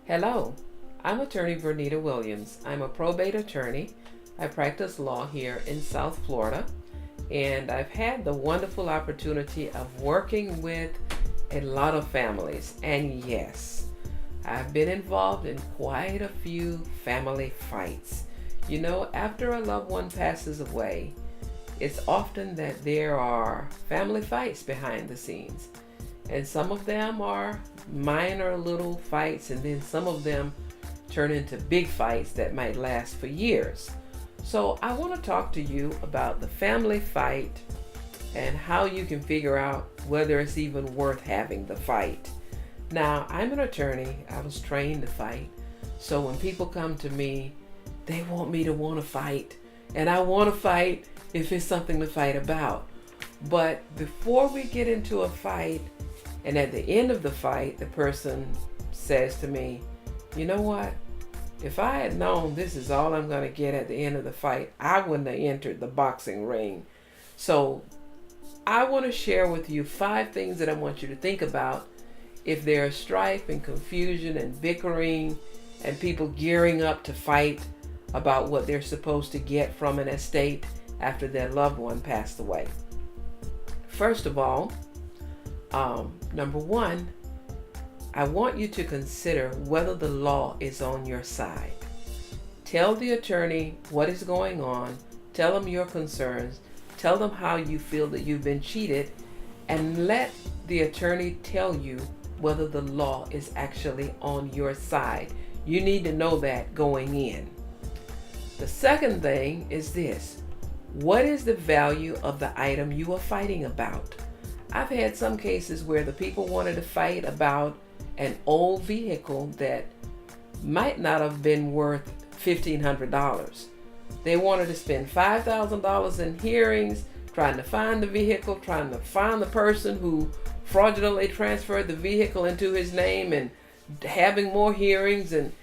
Hello, I'm attorney Vernita Williams. I'm a probate attorney. I practice law here in South Florida, and I've had the wonderful opportunity of working with a lot of families. And yes, I've been involved in quite a few family fights. You know, after a loved one passes away, it's often that there are family fights behind the scenes. And some of them are minor little fights, and then some of them turn into big fights that might last for years. So I want to talk to you about the family fight and how you can figure out whether it's even worth having the fight. Now, I'm an attorney. I was trained to fight. So when people come to me, they want me to want to fight. And I want to fight if it's something to fight about. But before we get into a fight, and at the end of the fight, the person says to me, you know what? If I had known this is all I'm going to get at the end of the fight, I wouldn't have entered the boxing ring. So I want to share with you 5 things that I want you to think about if there's strife and confusion and bickering and people gearing up to fight about what they're supposed to get from an estate after their loved one passed away. First of all, number 1, I want you to consider whether the law is on your side. Tell the attorney what is going on. Tell them your concerns. Tell them how you feel that you've been cheated, and let the attorney tell you whether the law is actually on your side. You need to know that going in. The second thing is this: what is the value of the item you are fighting about? I've had some cases where the people wanted to fight about an old vehicle that might not have been worth $1,500. They wanted to spend $5,000 in hearings, trying to find the vehicle, trying to find the person who fraudulently transferred the vehicle into his name, and having more hearings. And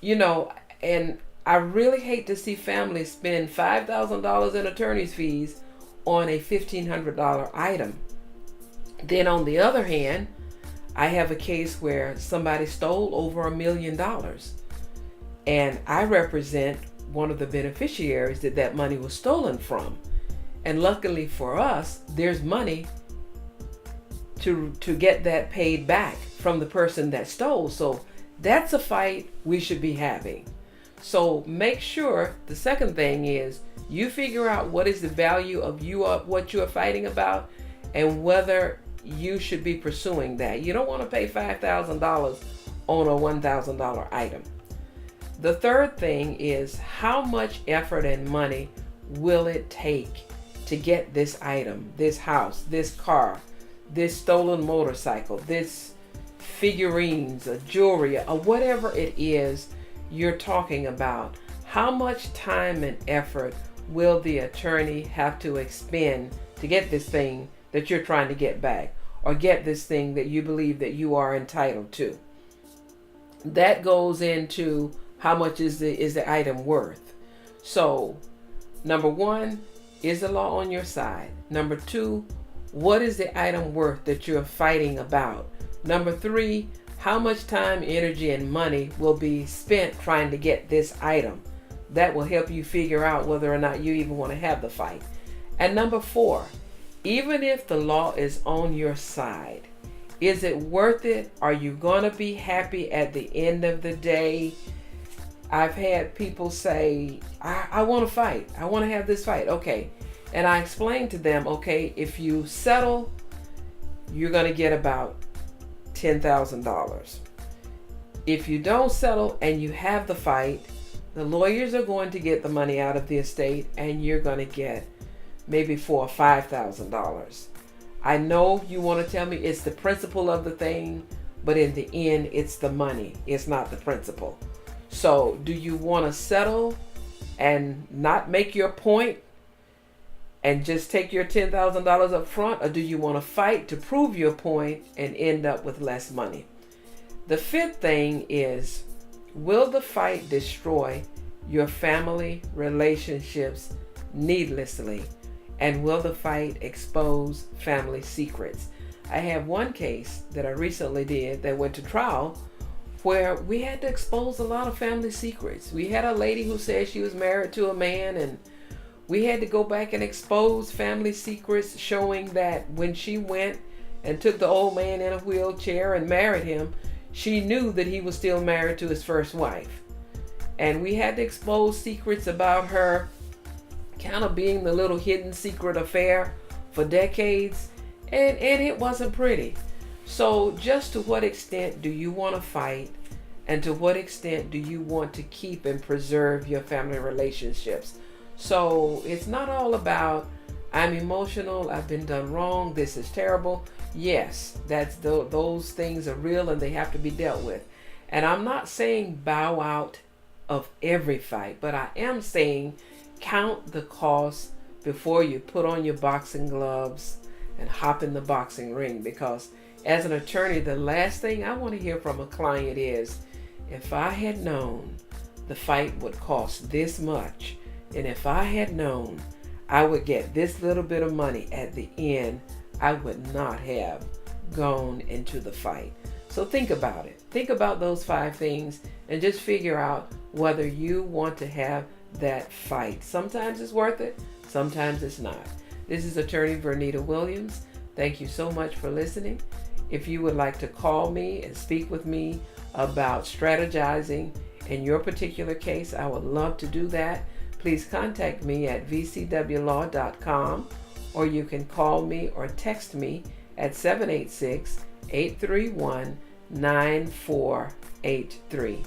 I really hate to see families spend $5,000 in attorney's fees on a $1,500 item. Then on the other hand, I have a case where somebody stole over $1 million, and I represent one of the beneficiaries that money was stolen from. And luckily for us, there's money to get that paid back from the person that stole. So that's a fight we should be having. So make sure, the second thing is, you figure out what is the value of what you are fighting about, and whether you should be pursuing that. You don't want to pay $5,000 on a $1,000 item. The third thing is, how much effort and money will it take to get this item, this house, this car, this stolen motorcycle, this figurines, or jewelry, or whatever it is you're talking about? How much time and effort will the attorney have to expend to get this thing that you're trying to get back, or get this thing that you believe that you are entitled to? That goes into how much is the item worth. So number 1, is the law on your side? Number 2, what is the item worth that you're fighting about? Number 3, how much time, energy, and money will be spent trying to get this item? That will help you figure out whether or not you even want to have the fight. And number 4, even if the law is on your side, is it worth it? Are you going to be happy at the end of the day? I've had people say, I want to fight. I want to have this fight. Okay. And I explained to them, okay, if you settle, you're going to get about $10,000. If you don't settle and you have the fight, the lawyers are going to get the money out of the estate, and you're going to get maybe $4,000 or $5,000. I know you want to tell me it's the principle of the thing, but in the end, it's the money. It's not the principle. So do you want to settle and not make your point and just take your $10,000 up front, or do you want to fight to prove your point and end up with less money? The 5th thing is, will the fight destroy your family relationships needlessly? And will the fight expose family secrets? I have one case that I recently did that went to trial where we had to expose a lot of family secrets. We had a lady who said she was married to a man, and we had to go back and expose family secrets, showing that when she went and took the old man in a wheelchair and married him, she knew that he was still married to his first wife. And we had to expose secrets about her kind of being the little hidden secret affair for decades, and it wasn't pretty. So just to what extent do you want to fight, and to what extent do you want to keep and preserve your family relationships? So it's not all about, I'm emotional, I've been done wrong, this is terrible. Yes, those things are real and they have to be dealt with. And I'm not saying bow out of every fight, but I am saying count the cost before you put on your boxing gloves and hop in the boxing ring. Because as an attorney, the last thing I want to hear from a client is, if I had known the fight would cost this much, and if I had known I would get this little bit of money at the end, I would not have gone into the fight. So think about it. Think about those 5 things and just figure out whether you want to have that fight. Sometimes it's worth it, sometimes it's not. This is Attorney Vernita Williams. Thank you so much for listening. If you would like to call me and speak with me about strategizing in your particular case, I would love to do that. Please contact me at vcwlaw.com, or you can call me or text me at 786-831-9483.